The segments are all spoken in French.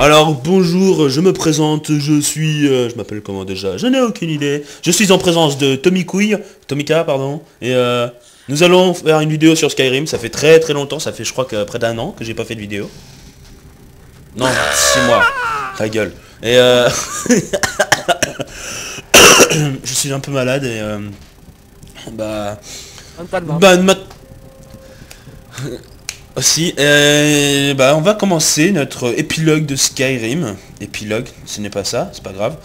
Alors bonjour, je me présente, je m'appelle comment déjà? Je n'ai aucune idée. Je suis en présence de Tomika, pardon, et nous allons faire une vidéo sur Skyrim. Ça fait très très longtemps, ça fait je crois que près d'un an que j'ai pas fait de vidéo. Non, 6 mois. Ta gueule. Et je suis un peu malade et bah Mentalement. bah aussi, bah on va commencer notre épilogue de Skyrim. Épilogue, ce n'est pas ça, c'est pas grave.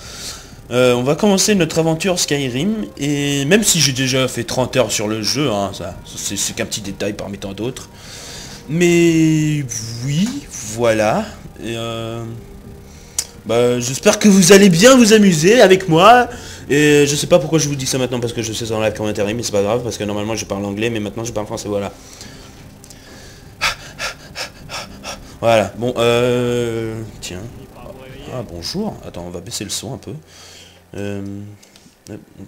On va commencer notre aventure Skyrim, et même si j'ai déjà fait 30 heures sur le jeu, hein, ça c'est qu'un petit détail parmi tant d'autres. Mais oui, voilà. Et bah j'espère que vous allez bien vous amuser avec moi. Et je sais pas pourquoi je vous dis ça maintenant, parce que je sais ça en live commentaire, mais c'est pas grave, parce que normalement je parle anglais, mais maintenant je parle français, voilà. Voilà, bon, tiens. Ah, bonjour. Attends, on va baisser le son un peu. Euh,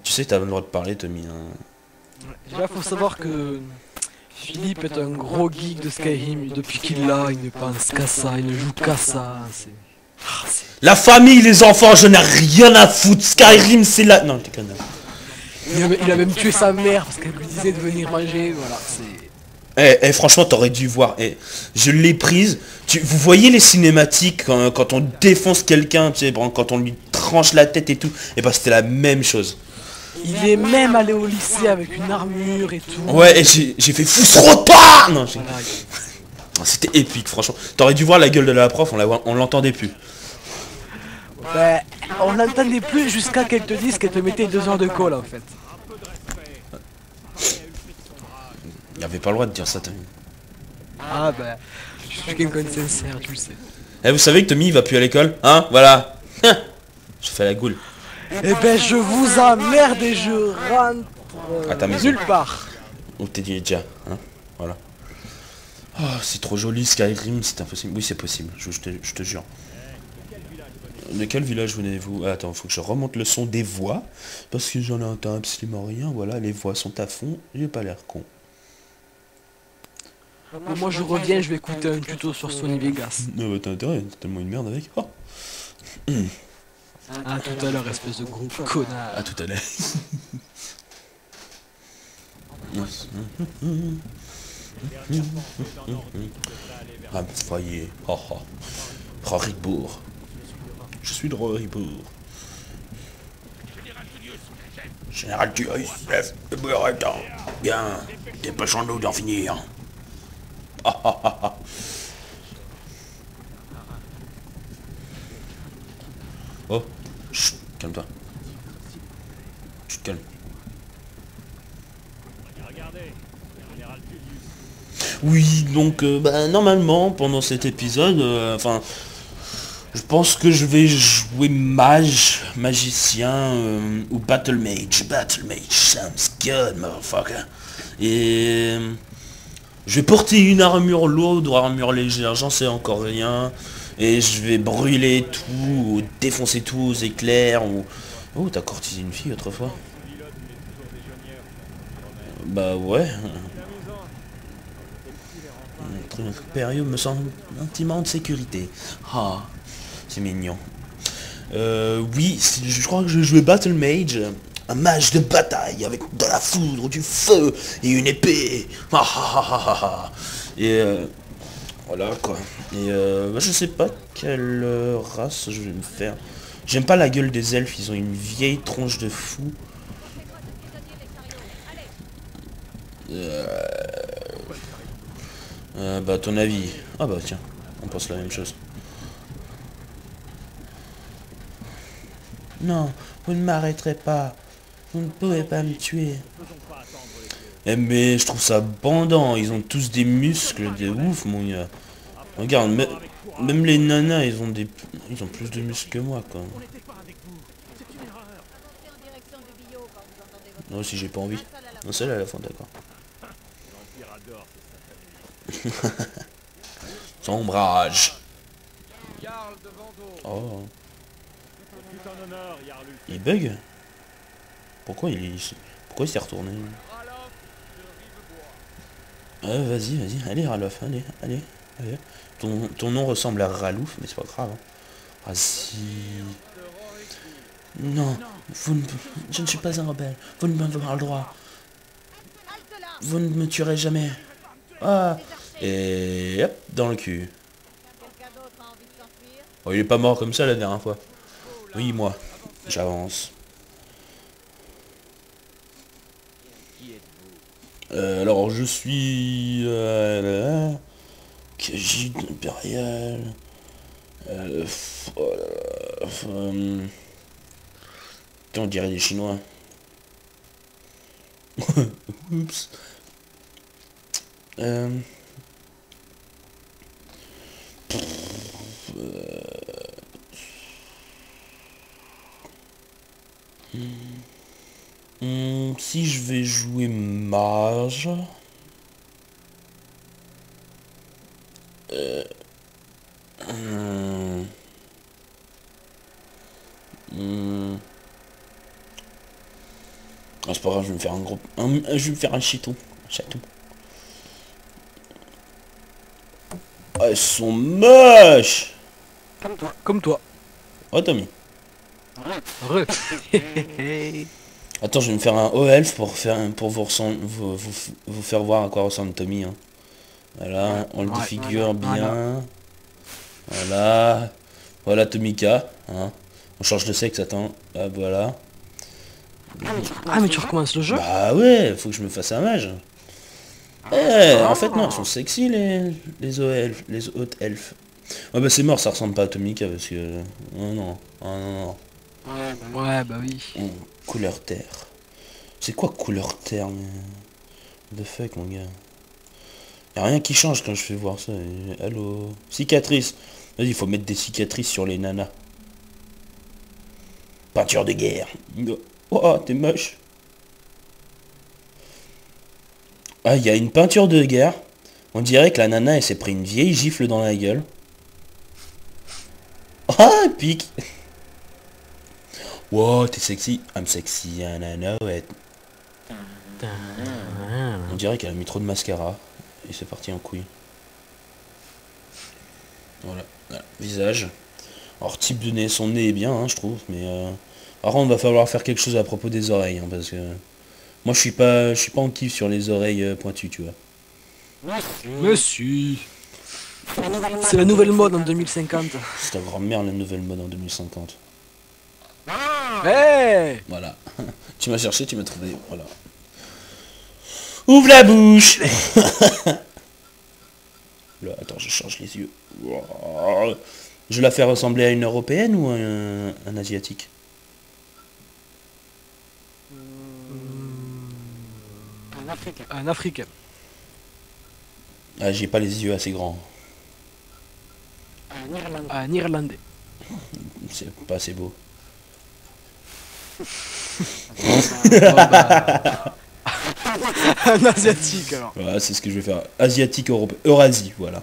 Tu sais, t'as le droit de parler, Tommy. Hein. Déjà, faut savoir que Philippe est un gros geek de Skyrim. Depuis qu'il l'a, il ne pense qu'à ça, il ne joue qu'à ça. La famille, les enfants, je n'ai rien à foutre. Skyrim, c'est la... Non, t'es conne. Il a même tué sa mère parce qu'elle lui disait de venir manger. Voilà, c'est... Franchement, t'aurais dû voir. Je l'ai prise. Vous voyez les cinématiques quand on défonce quelqu'un, tu sais, quand on lui tranche la tête et tout. Et bah, c'était la même chose. Il est même allé au lycée avec une armure et tout. Ouais, et j'ai fait foutre non, Voilà. c'était épique, franchement. T'aurais dû voir la gueule de la prof, on l'entendait plus. Ben, on l'entendait plus jusqu'à qu'elle te dise qu'elle te mettait 2 heures de colle en fait. Il avait pas le droit de dire ça, Tommy. Ah ben, je suis quelqu'un de sincère, tu le sais. Vous savez que Tommy il va plus à l'école? Hein? Voilà. Je fais la goule. Eh ben, je vous emmerde et je rentre À ta maison. nulle part. Où t'es déjà, hein? Voilà. Oh, c'est trop joli Skyrim, c'est impossible. Oui, c'est possible, je te jure. De quel village venez-vous? Ah, attends, faut que je remonte le son des voix. Parce que j'en entends absolument rien. Voilà, les voix sont à fond. J'ai pas l'air con. Bon, moi je reviens, je vais écouter un tuto sur Sony Vegas. Non, bah t'as intérêt, t'as tellement une merde avec. Oh. À tout à l'heure, espèce de gros connard. À tout à l'heure. Ah, foyer. Oh, oh. Roribourg. Je suis de Roribourg. Général Tuus, lève le breton. Bien, dépêchons-nous d'en finir. Ah, ah, ah, ah. Oh, chut, calme-toi. Tu te calmes. Oui, donc, bah, normalement, pendant cet épisode, enfin, je pense que je vais jouer magicien, ou battle mage. Battle mage sounds good, motherfucker. Et je vais porter une armure lourde ou armure légère, j'en sais encore rien. Et je vais brûler tout, ou défoncer tout aux éclairs, ou... Oh, t'as courtisé une fille autrefois? Bah ouais. Notre période me semble intimement de sécurité. Ah, c'est mignon. Oui, je crois que je jouais Battle Mage. Un mage de bataille avec de la foudre, du feu et une épée. Ah, ah, ah, ah, ah. Et voilà quoi. Et bah, je sais pas quelle race je vais me faire. J'aime pas la gueule des elfes, ils ont une vieille tronche de fou. Bah à ton avis. Ah bah tiens, on pense la même chose. Non, vous ne m'arrêterez pas. Vous ne pouvez pas me tuer. Eh mais je trouve ça bandant, ils ont tous des muscles de ouf mon gars. Regarde, même les nanas ils ont plus de muscles que moi quoi. Non si j'ai pas envie. Non celle-là à la fin d'accord. Sombrage. Oh. Il bug? Pourquoi il s'est retourné? Vas-y, allez Ralof, allez. Ton nom ressemble à Ralouf, mais c'est pas grave. Hein. Ah si... Non, vous ne... je ne suis pas un rebelle. Vous ne m'avez pas le droit. Vous ne me tuerez jamais. Ah. Et hop, dans le cul. Oh, il est pas mort comme ça la dernière fois. Oui, moi. J'avance. Alors, je suis... Khajiit impérial... on dirait des Chinois. Oups. Si je vais jouer mage... Ah, c'est pas grave, je vais me faire un gros... je vais me faire un chaton. Ah, elles sont moches. Comme toi. Oh, Tommy. Re. Attends, je vais me faire un haut elf pour vous faire voir à quoi ressemble Tommy. Hein. Voilà, on le défigure bien. Voilà. Voilà Tomika. Hein. On change de sexe, attends. Ah, voilà. Ah mais tu recommences le jeu? Bah ouais, faut que je me fasse un mage. En fait non, ils sont sexy les hautes elfes. Ah bah c'est mort, ça ressemble pas à Tomika parce que... Oh non, oh non. Ouais bah oui. Couleur terre. C'est quoi couleur terre mais... What the fuck mon gars. Y'a rien qui change quand je fais voir ça. Allô. Cicatrice. Vas-y, il faut mettre des cicatrices sur les nanas. Peinture de guerre. Oh, t'es moche. Ah, il y a une peinture de guerre. On dirait que la nana, elle s'est pris une vieille gifle dans la gueule. Ah, pique. Wow, t'es sexy. I'm sexy and I know it. On dirait qu'elle a mis trop de mascara. Et c'est parti en couille. Voilà. Visage. Alors, type de nez. Son nez est bien, hein, je trouve. Mais par contre, va falloir faire quelque chose à propos des oreilles. Hein, parce que... Moi, je suis pas en kiff sur les oreilles pointues, tu vois. Monsieur. C'est la nouvelle mode en 2050. C'est ta grand-mère, la nouvelle mode en 2050. Hey. Voilà. Tu m'as cherché, tu m'as trouvé. Voilà. Ouvre la bouche. Là, attends, je change les yeux. Je la fais ressembler à une européenne ou un asiatique? Un africain. Ah, j'ai pas les yeux assez grands. Un irlandais. C'est pas assez beau. Un asiatique alors. Voilà, c'est ce que je vais faire. Asiatique, Eurasie, voilà.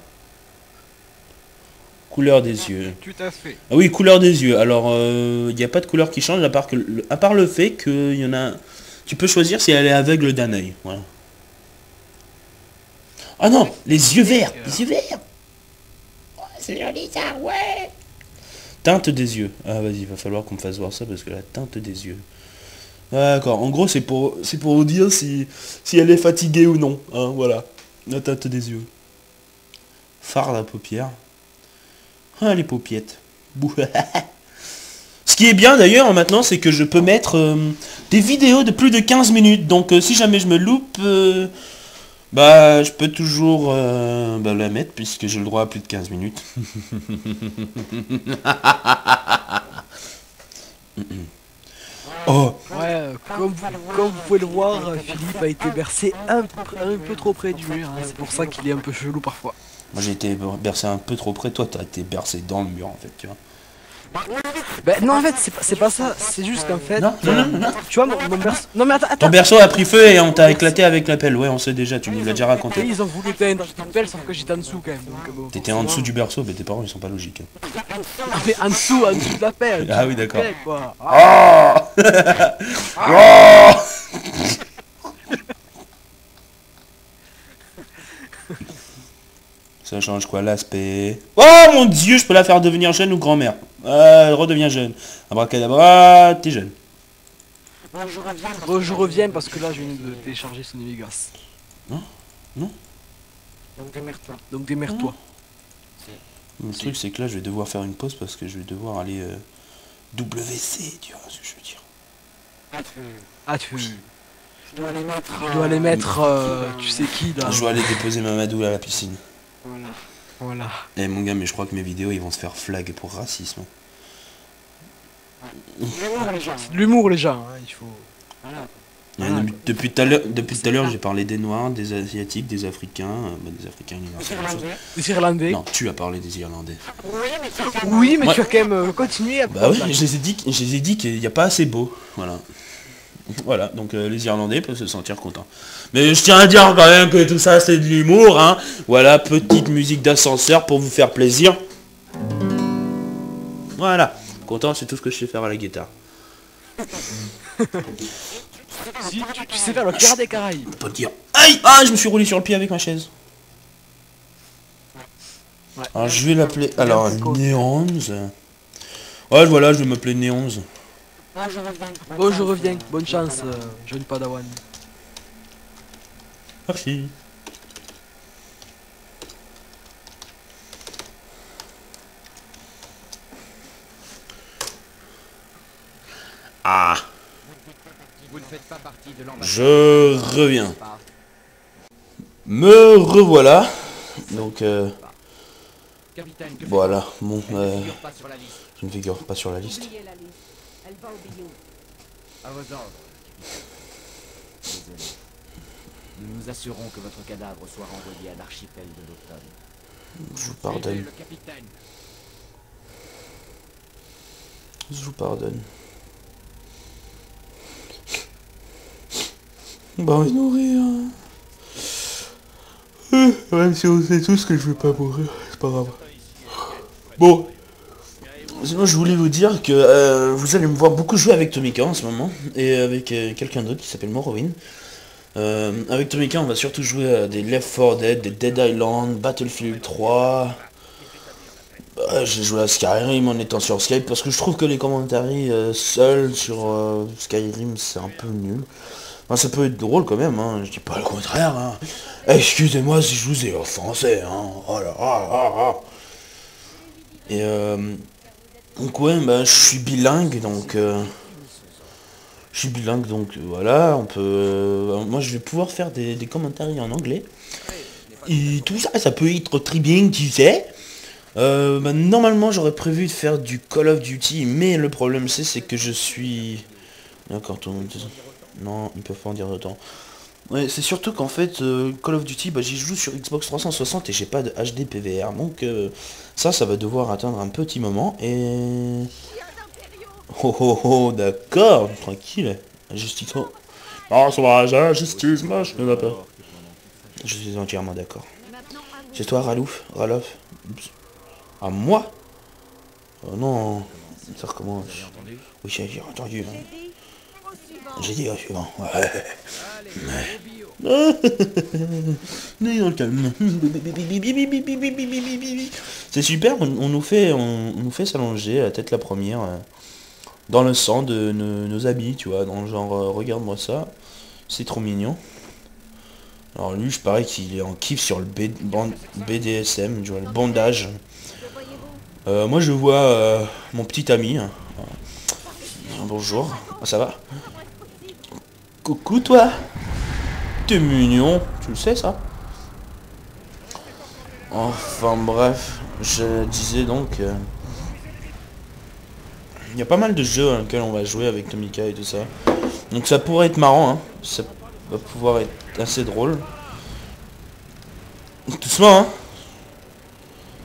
Couleur des yeux. Tout à fait. Ah oui, couleur des yeux. Alors, il n'y a pas de couleur qui change, à part le fait qu'il y en a... Tu peux choisir si elle est aveugle d'un œil. Voilà. Ah non, les yeux verts. Les yeux verts. Oh, c'est joli ça, ouais. Teinte des yeux. Ah vas-y, il va falloir qu'on me fasse voir ça parce que la teinte des yeux. D'accord, en gros c'est pour vous dire si elle est fatiguée ou non. Hein, voilà. La teinte des yeux. Fard à la paupière. Ah les paupiettes. Ce qui est bien d'ailleurs maintenant c'est que je peux mettre des vidéos de plus de 15 minutes. Donc si jamais je me loupe, bah je peux toujours la mettre puisque j'ai le droit à plus de 15 minutes. Oh. Ouais, comme vous pouvez le voir, Philippe a été bercé un peu trop près du mur. Hein. C'est pour ça qu'il est un peu chelou parfois. Moi j'ai été bercé un peu trop près, toi t'as été bercé dans le mur en fait, tu vois. Ben non en fait c'est pas ça, c'est juste qu'en fait... Non. Tu vois mon berceau... Non mais attends. Ton berceau a pris feu et on t'a éclaté avec la pelle, ouais on sait déjà, tu nous l'as déjà raconté. Ils ont voulu éteindre une pelle sauf que j'étais en dessous quand même. Bon, t'étais en dessous du berceau, mais tes parents ils sont pas logiques. Non mais en dessous de la pelle. Ah oui d'accord. Quoi. Oh oh ça change quoi l'aspect? Oh mon dieu, je peux la faire devenir jeune ou grand-mère. Redeviens jeune. Abracadabra, t'es jeune. Bon, je reviens parce que là, je viens de télécharger Sony Vegas. Non. Non. Donc démerde-toi. Le truc, c'est que là, je vais devoir faire une pause parce que je vais devoir aller WC, tu vois ce que je veux dire. Ah, tu dois aller mettre, tu sais qui, là. Je dois aller déposer Mamadou à la piscine. Voilà. Eh mon gars, mais je crois que mes vidéos, ils vont se faire flag pour racisme. C'est de l'humour, les gens, hein, il faut... Depuis tout à l'heure, j'ai parlé des Noirs, des Asiatiques, des Africains. Des Africains, il va faire autre chose. Des Irlandais. Non, tu as parlé des Irlandais. Oui, mais Ouais. tu vas quand même continuer à... Bah oui, je les ai dit qu'il n'y a pas assez beau. Voilà. Voilà, donc les Irlandais peuvent se sentir contents. Mais je tiens à dire quand même que tout ça, c'est de l'humour, hein. Voilà, petite musique d'ascenseur pour vous faire plaisir. Voilà. Content, c'est tout ce que je sais faire à la guitare. Si, tu sais faire le Pirate des Caraïbes. Pas dire. Aïe! Ah, je me suis roulé sur le pied avec ma chaise. Ouais. Alors je vais l'appeler... Alors, Néons. Ouais, voilà, je vais m'appeler Néons. Bon, je reviens. Bonne chance, jeune Padawan. Merci. Ah, Vous ne faites pas partie de l'ambassade. je reviens. Me revoilà. Donc, Capitaine, que voilà. Bon, faites-vous? Elle ne figure pas sur la liste. je ne figure pas sur la liste. Oubliez la liste. Elle va au billot. À vos ordres, capitaine. Désolé. Nous nous assurons que votre cadavre soit renvoyé à l'archipel de l'automne. Je vous Suivez pardonne. le capitaine. Je vous pardonne. Bah, nourrir. Même si on sait tous que je vais pas mourir, c'est pas grave. Bon. Sinon, je voulais vous dire que vous allez me voir beaucoup jouer avec Tomika en ce moment. Et avec quelqu'un d'autre qui s'appelle Morrowind. Avec Tomika, on va surtout jouer à des Left 4 Dead, des Dead Island, Battlefield 3. J'ai joué à Skyrim en étant sur Skype parce que je trouve que les commentaires seuls sur Skyrim c'est un peu nul. Enfin, ça peut être drôle quand même, hein, je dis pas le contraire. Hein. Excusez-moi si je vous ai offensé. Hein. Oh là, Et donc ouais, bah, je suis bilingue donc voilà, on peut. Moi je vais pouvoir faire des commentaires en anglais. Et tout ça, ça peut être très bien, tu sais. Bah, normalement j'aurais prévu de faire du Call of Duty, mais le problème c'est que je suis... D'accord, tout le monde... Non, ils peuvent pas en dire autant. Ouais, c'est surtout qu'en fait, Call of Duty, bah, j'y joue sur Xbox 360 et j'ai pas de HD PVR, donc ça va devoir attendre un petit moment, et... Oh oh oh, d'accord, tranquille, justice... Oh, ça va, justice, moi, je ne pas. Je suis entièrement d'accord. C'est toi, Ralouf. À moi? Oh non, ça recommence. Oui, j'ai entendu. J'ai dit au suivant. Ouais. Mais dans le calme. C'est super, on nous fait s'allonger la tête la première dans le sang de nos amis, tu vois, dans le genre regarde-moi ça, c'est trop mignon. Alors lui, je parie qu'il est en kiff sur le BDSM, tu vois, le bandage. Moi je vois mon petit ami. Bonjour, ça va? Coucou toi. T'es mignon, tu le sais ça? Enfin bref, je disais donc... il y a pas mal de jeux dans lesquels on va jouer avec Tomika et tout ça. Donc ça pourrait être marrant, hein. Ça va pouvoir être assez drôle. Doucement, hein.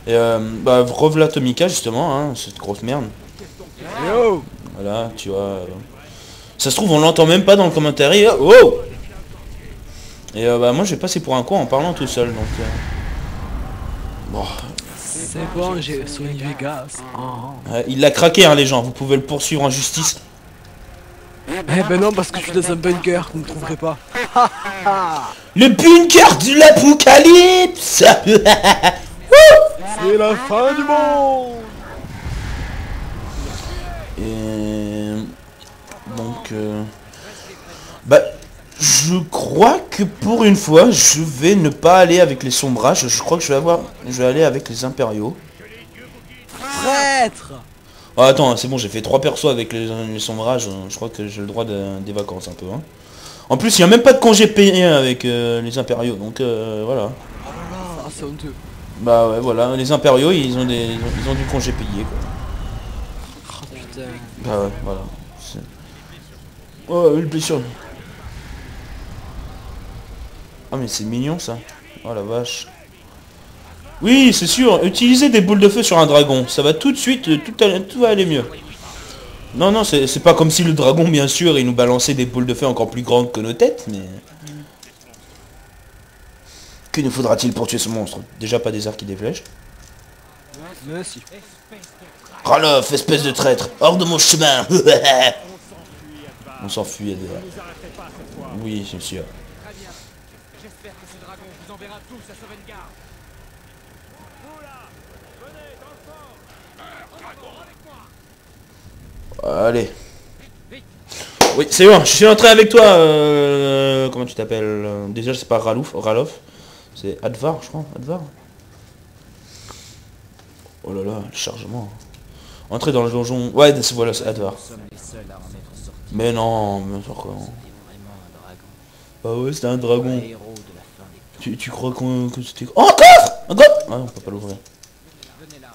Et bah revela Tomika justement, hein, cette grosse merde. Yo. Voilà, tu vois. Ça se trouve on l'entend même pas dans le commentaire. Et, oh. Et bah moi je vais passer pour un con en parlant tout seul, donc... Bon. C'est bon, j'ai Sony Vegas. Il l'a craqué hein les gens, vous pouvez le poursuivre en justice. Eh ben non, parce que je suis dans un bunker, vous ne trouverez pas. Le bunker de l'apocalypse. C'est la fin du monde. Et... Donc... Bah... Je crois que pour une fois, je vais ne pas aller avec les sombrages. Je crois que je vais aller avec les impériaux. Traître! Ah, attends, c'est bon, j'ai fait 3 persos avec les sombrages. Je crois que j'ai le droit des vacances un peu. Hein. En plus, il n'y a même pas de congé payé avec les impériaux. Donc voilà. Oh là là, c'est honteux. Bah ouais, voilà. Les impériaux, ils ont du congé payé. Quoi. Oh putain. Bah ouais, voilà. Oh, une blessure. Ah mais c'est mignon ça. Oh la vache. Oui, c'est sûr. Utiliser des boules de feu sur un dragon. Ça va tout de suite, tout va aller mieux. Non, non, c'est pas comme si le dragon, bien sûr, il nous balançait des boules de feu encore plus grandes que nos têtes, mais... Que nous faudra-t-il pour tuer ce monstre? Déjà pas des arcs et des flèches. Mais si. Ralof, espèce de traître, hors de mon chemin. On s'enfuit, Edward. Oui, c'est sûr. J'espère que ce dragon vous enverra tous à Sauvegarde. Allez. Oui, c'est bon, je suis entré avec toi. Comment tu t'appelles? Déjà, c'est pas Ralof. C'est Advar, je crois. Advar. Oh là là, le chargement. Entrer dans le donjon. Ouais, voilà, c'est Advar. Nous sommes les seuls à en être sortis. Mais non, mais encore. C'était vraiment un dragon. Bah ouais, c'était un dragon. Un héros de la fin des temps. Tu crois que c'était... Oh, un coffre! Un coffre! Ah, on peut pas l'ouvrir. Venez là.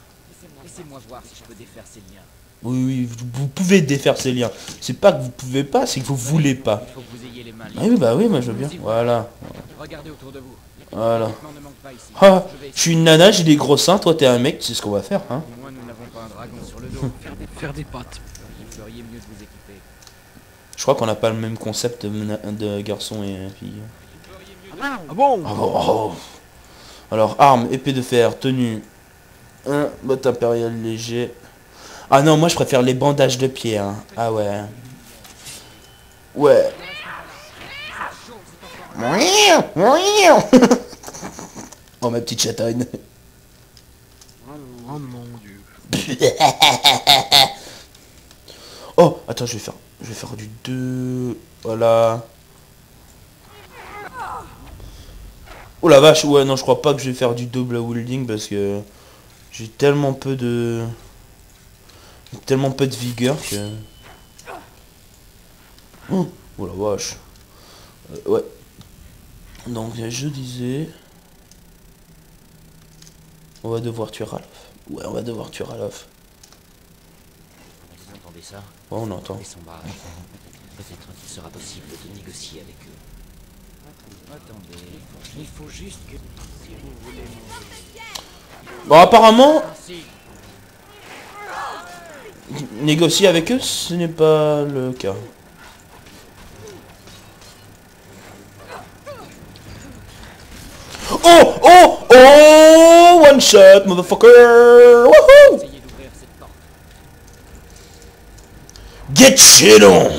Laissez-moi voir si je peux défaire ces liens. Oui, oui, vous pouvez défaire ces liens. C'est pas que vous pouvez pas, c'est que vous voulez pas. Il faut que vous ayez les mains Ah libres. oui, bah oui, moi je veux bien. Voilà. Regardez autour de vous. Voilà. Vêtements ne manquent pas ici. Ah, Je vais je suis une nana, j'ai des gros seins, toi t'es un mec, c'est ce qu'on va faire, hein. Au moins nous n'avons pas un dragon sur le dos. Faire des pattes. Vous feriez mieux de vous équiper. Je crois qu'on n'a pas le même concept de garçon et fille. Ah bon? Oh, oh, oh. Alors, armes, épée de fer, tenue. Botte impériale léger. Ah non, moi je préfère les bandages de pied, hein. Ah ouais. Ouais. Oh ma petite chatonne. Oh mon dieu. Oh, attends, je vais faire du 2. Voilà. Oh la vache, ouais, non, je crois pas que je vais faire du double wielding parce que j'ai tellement peu de vigueur que... Oh la vache. Ouais. Donc je disais... On va devoir tuer Ralof. Ouais, on va devoir tuer Ralof. Vous entendez ça? Ouais, on entend. Les sombrages. Peut-être qu'il sera possible de négocier avec eux. Attendez, il faut juste que... Si vous voulez... Bon, apparemment, Si. négocier avec eux, ce n'est pas le cas. Oh, oh, oh, one shot, motherfucker. Woohoo! Essayez d'ouvrir cette porte. Get shit on.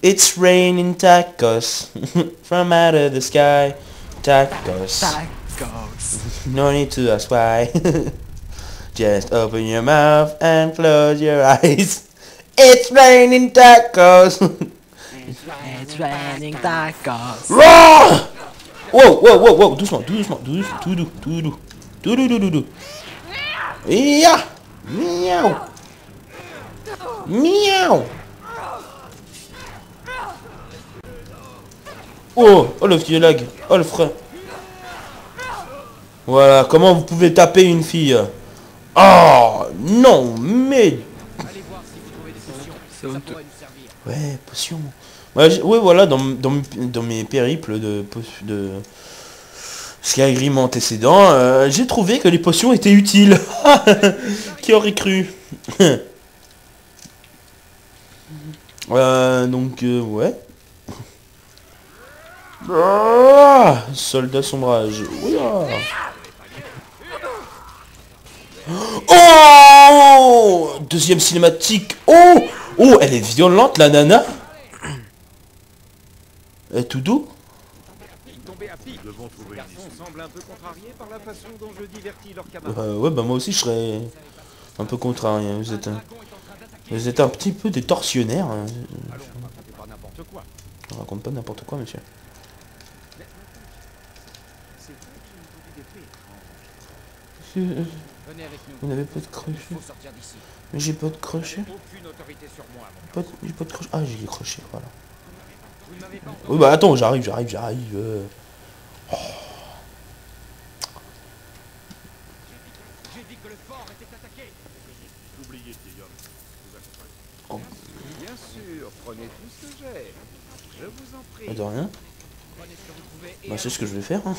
It's raining tacos from out of the sky. Tacos. Tacos. No need to ask why. Just open your mouth and close your eyes. It's raining tacos. It's raining tacos. Raw! Wow, wow, wow, wow, doucement, doucement, doucement, tout doux, tout doux, tout doux, tout doux, tout doux. Ya! Miaou! Miaou! Oh, oh le vieux lag, oh le frère. Voilà, comment vous pouvez taper une fille? Oh, non, mais... Allez voir si vous trouvez des potions. C'est Ça honteux. pourrait nous servir. Ouais, potion. Ouais, ouais, voilà, dans mes périples de Skyrim antécédent, j'ai trouvé que les potions étaient utiles. Qui aurait cru? Donc, ouais. Ah, soldat sombrage. Ouya. Oh, deuxième cinématique. Oh, oh, elle est violente, la nana. Elle est tout doux. tomber à pic. Nous devons Ces trouver une garçons issue. semblent un peu contrariés par la façon dont je divertis leurs camarades. Ouais, bah moi aussi je serais un peu contrarié. Vous êtes un petit peu des tortionnaires. Hein. Allons, racontez pas n'importe quoi. On raconte pas n'importe quoi, monsieur. C'est vrai que j'ai entendu des faits étranges. Venez avec nous. Vous n'avez pas de Il crochet? faut sortir d'ici. Mais j'ai pas de crochet. Aucune autorité sur moi, mon J'ai pas de crochet. Ah, j'ai des crochets, voilà. Vous ne m'avez pas entendu. Oui, bah attends, j'arrive. J'ai dit que le fort était attaqué. Oubliez, vieil homme. Je vous accompagne. Bien sûr, prenez tout ce que j'ai. Je vous en prie. Bah, de rien. Prenez ce que vous pouvez et Bah, c'est ce que je vais faire. Hein.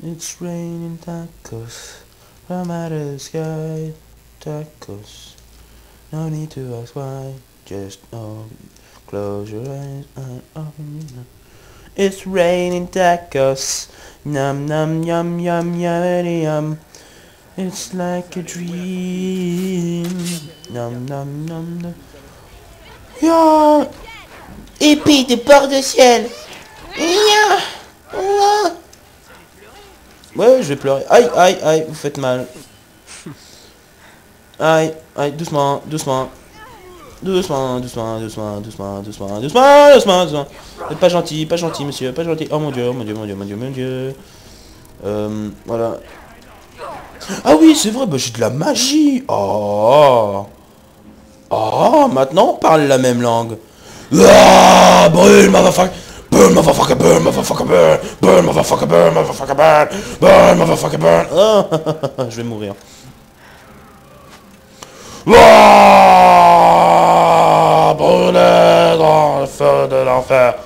It's raining tacos from out of the sky. Tacos. No need to ask why. Just close your eyes and open your mouth. It's raining tacos. Yum yum yum yum yum yum. It's like a dream. Yum yum yum yum. Yeah. Épée de bord de ciel. Yeah. Yeah. Ouais, je vais pleurer. Aïe, aïe, aïe, vous faites mal. Aïe, aïe, doucement, doucement. Doucement, doucement, doucement, doucement, doucement, doucement, doucement, doucement. Vous êtes pas gentil, monsieur, pas gentil. Oh mon dieu, mon dieu, mon dieu, mon dieu, mon dieu. Voilà. Ah oui, c'est vrai, bah j'ai de la magie. Oh. Oh, maintenant on parle la même langue. Ah, brûle, motherfucker. Burn, motherfucker, burn, motherfucker, burn. Burn, motherfucker, burn, motherfucker, burn. Burn, motherfucker, burn. Ah, je vais mourir. Ah, brûlé dans le feu de l'enfer.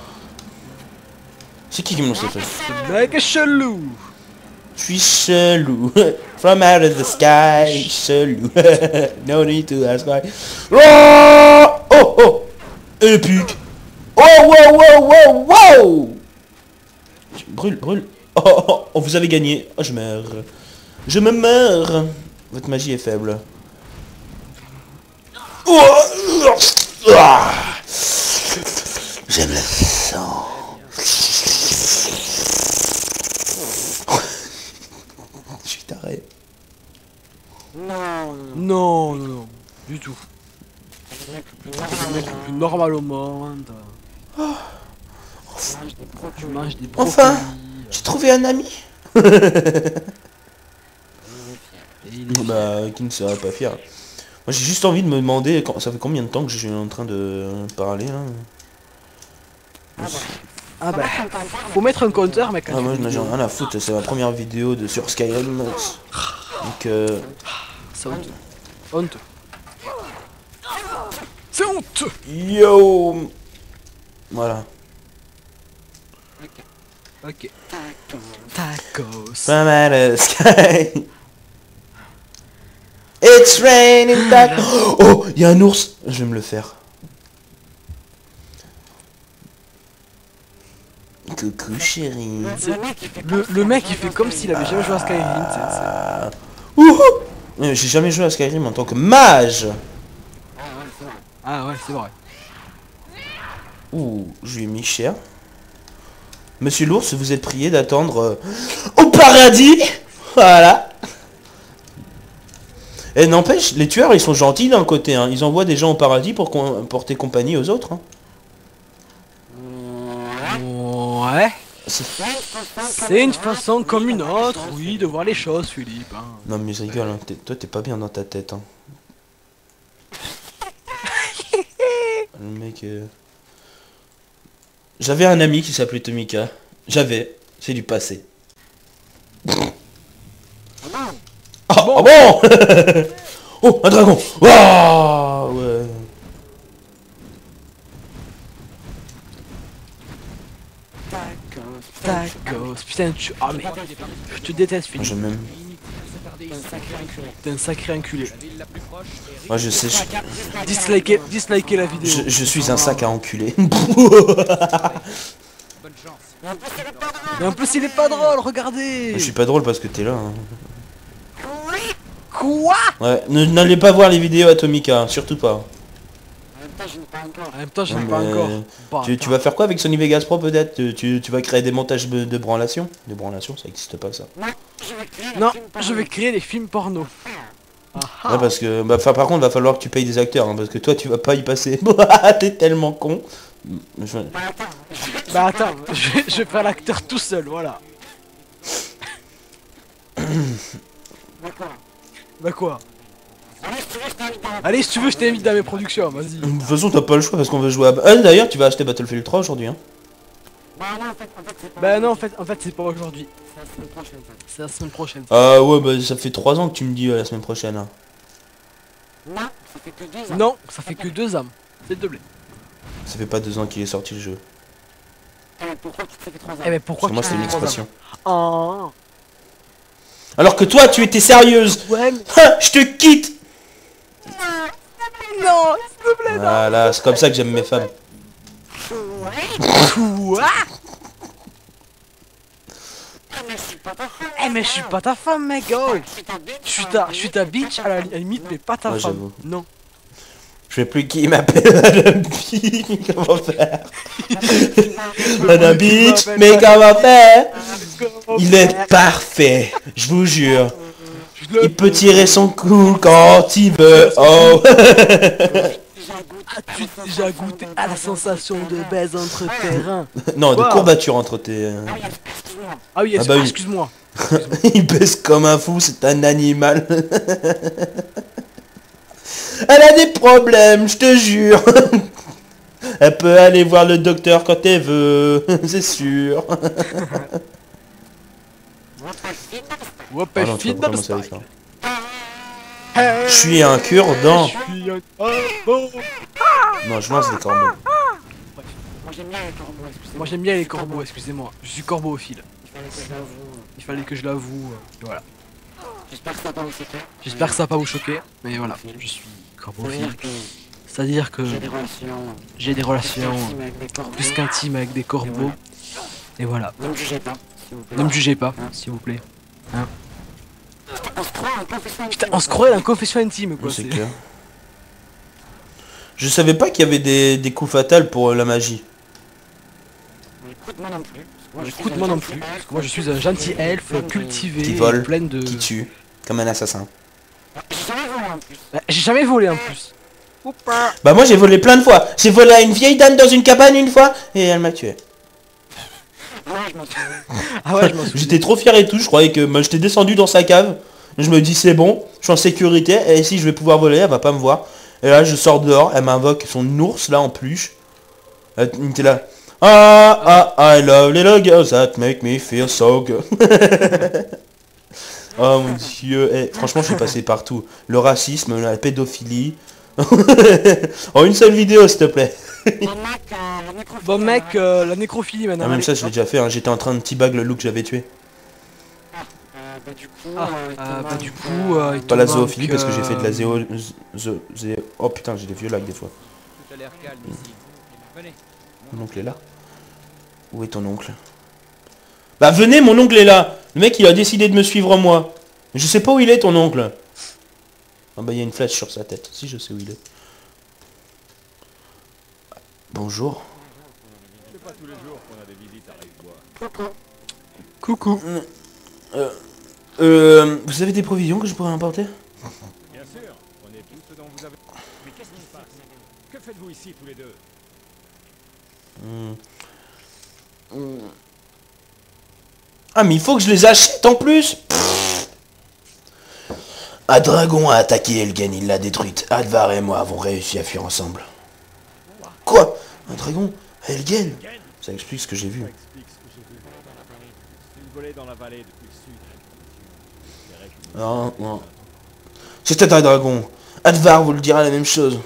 C'est qui me lance le feu? Ce mec est chelou. Je suis chelou. From out of the sky, chelou. No need to ask why. Oh, oh, oh. Et le puc. Oh, wow, wow, wow, wow. Brûle, brûle. Oh, oh, oh, vous avez gagné. Oh, je meurs. Je me meurs. Votre magie est faible. Oh, ah. J'aime le sang. Je suis taré. Non, non, non, du tout. Le mec le plus normal au monde. Tu manges des brocolis. Enfin, j'ai trouvé un ami. Et il est Bah, qui ne serait pas fier. Moi, j'ai juste envie de me demander, ça fait combien de temps que je suis en train de parler, là. Ah bah, faut mettre un compteur, mec. Ah, moi, j'en ai rien à foutre, c'est ma première vidéo sur Skyrim. Donc, C'est honteux. Honteux. C'est honteux. yo. Voilà. Ok. Tacos. From out of the sky. It's raining tacos. Oh, il y a un ours. Je vais me le faire. Coucou chérie. Le mec il fait comme s'il avait jamais joué à Skyrim. Wouhou. J'ai jamais joué à Skyrim en tant que mage. Ah ouais, c'est vrai. Ouh, je lui ai mis cher. Monsieur l'ours, vous êtes prié d'attendre au paradis. Voilà. Et n'empêche, les tueurs, ils sont gentils d'un côté. Hein. Ils envoient des gens au paradis pour porter compagnie aux autres. Hein. Ouais. C'est une façon comme une autre, oui, de voir les choses, Philippe. Hein. Non mais je rigole, hein. Toi t'es pas bien dans ta tête. Hein. Le mec... J'avais un ami qui s'appelait Tomika. J'avais. C'est du passé. Ah bon, oh, un dragon. Waouh, ouais. Tacos. Putain, tu... Ah mais... Je te déteste, Philippe. Je m'aime. T'es un sacré enculé. Moi je sais, Dislikez la vidéo. je suis un sac à enculer. Mais en plus il est pas drôle, regardez. Je suis pas drôle parce que t'es là. Hein. Quoi? Ouais, n'allez pas voir les vidéos à Tomika, hein, surtout pas. En même temps, je n'ai Non, pas mais encore. tu vas faire quoi avec Sony Vegas Pro peut-être? Tu vas créer des montages de branlation? De branlation, ça existe pas ça. Non, je vais créer des films porno. Ouais, parce que, bah, par contre, va falloir que tu payes des acteurs, hein, parce que toi, tu vas pas y passer. T'es tellement con. Je- Bah attends, je vais faire l'acteur tout seul, voilà. Bah quoi? Allez, si tu veux, je t'invite dans mes productions, vas-y. De toute façon, t'as pas le choix parce qu'on veut jouer à... d'ailleurs, tu vas acheter Battlefield 3 aujourd'hui, hein. Bah non, en fait c'est pas aujourd'hui. C'est la semaine prochaine. Ah ouais, bah ça fait 3 ans que tu me dis la semaine prochaine, hein. Non, ça fait que 2 ans. C'est de blé. Ça fait pas 2 ans qu'il est sorti le jeu. Eh mais pourquoi Parce que moi, tu c'était une fais 3 ans? expression. Oh. Alors que toi, tu étais sérieuse. Ouais, mais... Ah, je te quitte. Non, s'il te plaît, non. Voilà, c'est comme ça que j'aime mes femmes. Quoi? Eh mais je suis pas ta femme, mec, oh. Je suis ta bitch à la limite, mais pas ta Ouais, femme. j'avoue. Non. Je sais plus qui m'appelle Madame Bitch, comment faire? Madame Bitch, mais comment faire? Il est parfait, je vous jure. Il peut tirer son coup quand il veut, oh. As-tu déjà goûté à la sensation de baise entre tes reins? Non, de Quoi? courbature entre tes... Ah oui, Ah bah oui. excuse-moi. Il baisse comme un fou, c'est un animal. Elle a des problèmes, je te jure. Elle peut aller voir le docteur quand elle veut, c'est sûr. Whoop, Ah non, tu feed vas pas dans le commencer avec style. ça. Je suis un cure-dent. Je suis un corbeau. Non, je lance des corbeaux. Moi j'aime bien les corbeaux, excusez-moi. Je suis corbeauphile. Il fallait que je l'avoue. Voilà. J'espère que ça va pas vous choquer. Mais voilà, je suis corbeauphile. C'est-à-dire que j'ai des relations plus qu'intimes avec des corbeaux. Et voilà. Ne me jugez pas, s'il vous plaît. Hein. Putain, on se croyait dans une confession intime, quoi. Oui, c'est clair. Je savais pas qu'il y avait des coups fatals pour la magie. Écoute, moi non plus. Parce que moi je suis un gentil elfe cultivé, Qui vole, plein de... qui tue, comme un assassin. Bah, j'ai jamais volé en plus. Bah moi j'ai volé plein de fois. J'ai volé à une vieille dame dans une cabane une fois et elle m'a tué. Ah ouais, je m'en souviens. J'étais trop fier et tout, je croyais que j'étais descendu dans sa cave. Je me dis c'est bon, je suis en sécurité et si je vais pouvoir voler, elle va pas me voir. Et là je sors dehors, elle m'invoque son ours là en peluche. Elle était là. I love little girls that make me feel so good. Oh mon dieu, franchement je suis passé partout. Le racisme, la pédophilie. En une seule vidéo s'il te plaît. Bon mec, la nécrophilie maintenant. Ah, même allez. ça je l'ai déjà fait, hein. J'étais en train de teabag le loup que j'avais tué. Bah du coup, il te Pas la manque, zoophilie parce que j'ai fait de la Oh putain, j'ai des vieux lags des fois. Tout a l'air calme ici. Venez. Mon oncle est là. Où est ton oncle? Bah venez, mon oncle est là. Le mec il a décidé de me suivre moi. Je sais pas où il est ton oncle. Ah bah il y a une flèche sur sa tête. Si je sais où il est. Bonjour. C'est pas tous les jours qu'on a des visites à Rive-Bois. Coucou. Vous avez des provisions que je pourrais importer? Bien sûr, prenez tout ce dont vous avez... Mais qu'est-ce qui se passe? Que faites-vous ici tous les deux? Ah mais il faut que je les achète en plus. Un dragon a attaqué Elgen, il l'a détruite. Advar et moi avons réussi à fuir ensemble. Quoi? Un dragon à Elgen? Ça explique ce que j'ai vu. Ça explique ce que j'ai vu. Il volait dans la vallée depuis le sud. Non, non. C'était un dragon. Advar vous le dira la même chose.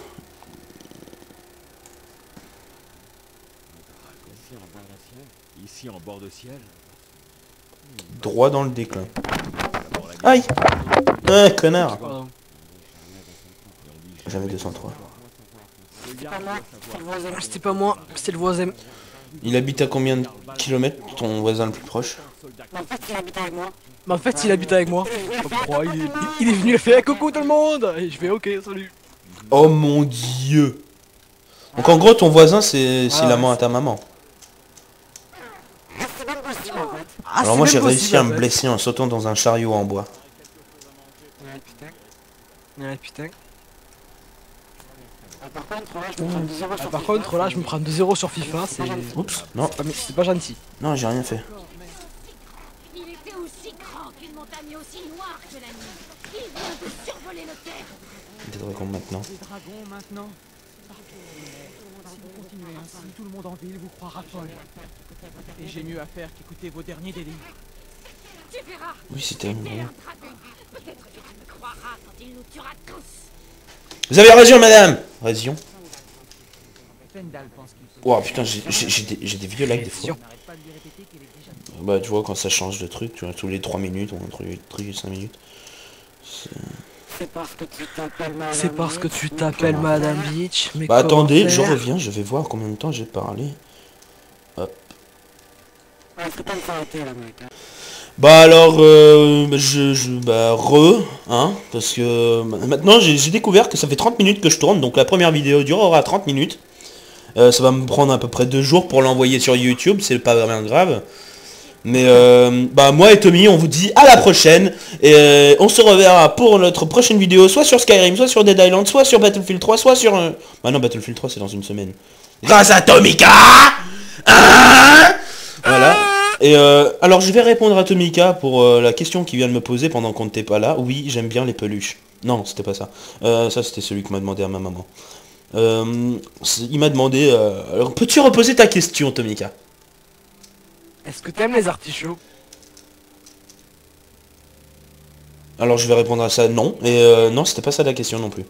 Ici en bord de ciel. Droit dans le déclin. Aïe! Ah, connard! Pardon. Jamais 203. C'était pas moi, c'était le voisin. Il habite à combien de kilomètres, ton voisin le plus proche? Mais en fait, il habite avec moi. Pourquoi il est venu, il a fait coucou tout le monde. Et je fais ok, salut. Oh mon dieu! Donc en gros, ton voisin, c'est Ah, l'amant ouais. à ta maman. Ah, Alors c'est moi, même j'ai possible, réussi à me en fait. blesser en sautant dans un chariot en bois. Ouais, putain. Par contre, là, je me prends 2-0 sur FIFA, c'est... Oups, non, C'est pas gentil. non, j'ai rien fait. Il était aussi grand qu'une montagne, aussi noire que la nuit. Il vient de survoler nos terres. Des dragons maintenant. Des dragons maintenant. Si vous continuez ainsi, tout le monde en ville vous croira folle. Et j'ai mieux à faire qu'écouter vos derniers délires. Tu verras. Oui, c'était... T'es un dragon. Peut-être que tu me croiras quand il nous tuera tous. Vous avez raison, madame. Raison. Fendal pense qu'il faut... Oh putain, j'ai des vieux lags des fois. N'arrête pas de lui répéter qu'il est déjà... Bah tu vois, quand ça change de truc, tu vois, tous les 3 minutes, ou entre les 5 minutes. C'est parce que tu t'appelles Madame Beach, mais Bah comment attendez, je faire? reviens, je vais voir combien de temps j'ai parlé. Hop. Bah alors, hein, parce que maintenant j'ai découvert que ça fait 30 minutes que je tourne, donc la première vidéo durera 30 minutes. Ça va me prendre à peu près 2 jours pour l'envoyer sur YouTube, c'est pas vraiment grave. Mais bah moi et Tommy, on vous dit à la prochaine, et on se reverra pour notre prochaine vidéo, soit sur Skyrim, soit sur Dead Island, soit sur Battlefield 3, soit sur... Bah non, Battlefield 3 c'est dans une semaine. Grâce à Tomika hein. Voilà. Et alors je vais répondre à Tomika pour la question qu'il vient de me poser pendant qu'on n'était pas là. Oui, j'aime bien les peluches. Non, c'était pas ça. Ça c'était celui que m'a demandé à ma maman. Il m'a demandé... alors peux-tu reposer ta question, Tomika? Est-ce que t'aimes les artichauts? Alors je vais répondre à ça, non. Et non, c'était pas ça la question non plus.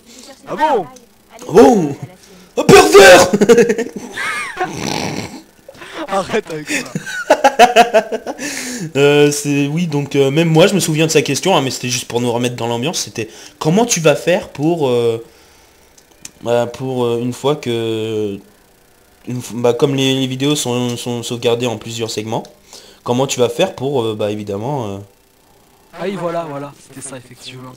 Ah bon? Oh, oh pervers. Arrête avec ça. C'est oui, donc même moi je me souviens de sa question, hein, mais c'était juste pour nous remettre dans l'ambiance. C'était comment tu vas faire pour une fois que comme les vidéos sont sauvegardées en plusieurs segments, comment tu vas faire pour évidemment Ah oui, voilà, c'était ça effectivement.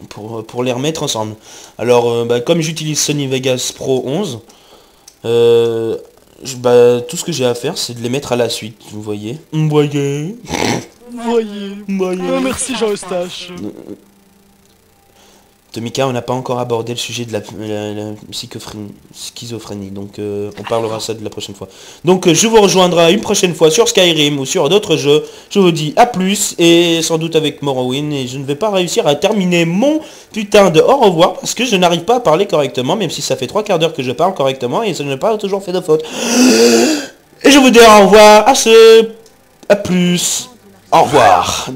pour les remettre ensemble. Alors comme j'utilise Sony Vegas Pro 11, tout ce que j'ai à faire c'est de les mettre à la suite, vous voyez. Vous voyez. Oh, merci Jean Eustache. Tomika, on n'a pas encore abordé le sujet de la schizophrénie, donc on parlera ça de la prochaine fois. Donc je vous rejoindrai une prochaine fois sur Skyrim ou sur d'autres jeux. Je vous dis à plus, et sans doute avec Morrowind, et je ne vais pas réussir à terminer mon putain de au revoir, parce que je n'arrive pas à parler correctement, même si ça fait 3 quarts d'heure que je parle correctement, et je n'ai pas toujours fait de faute. Et je vous dis au revoir, à plus, au revoir.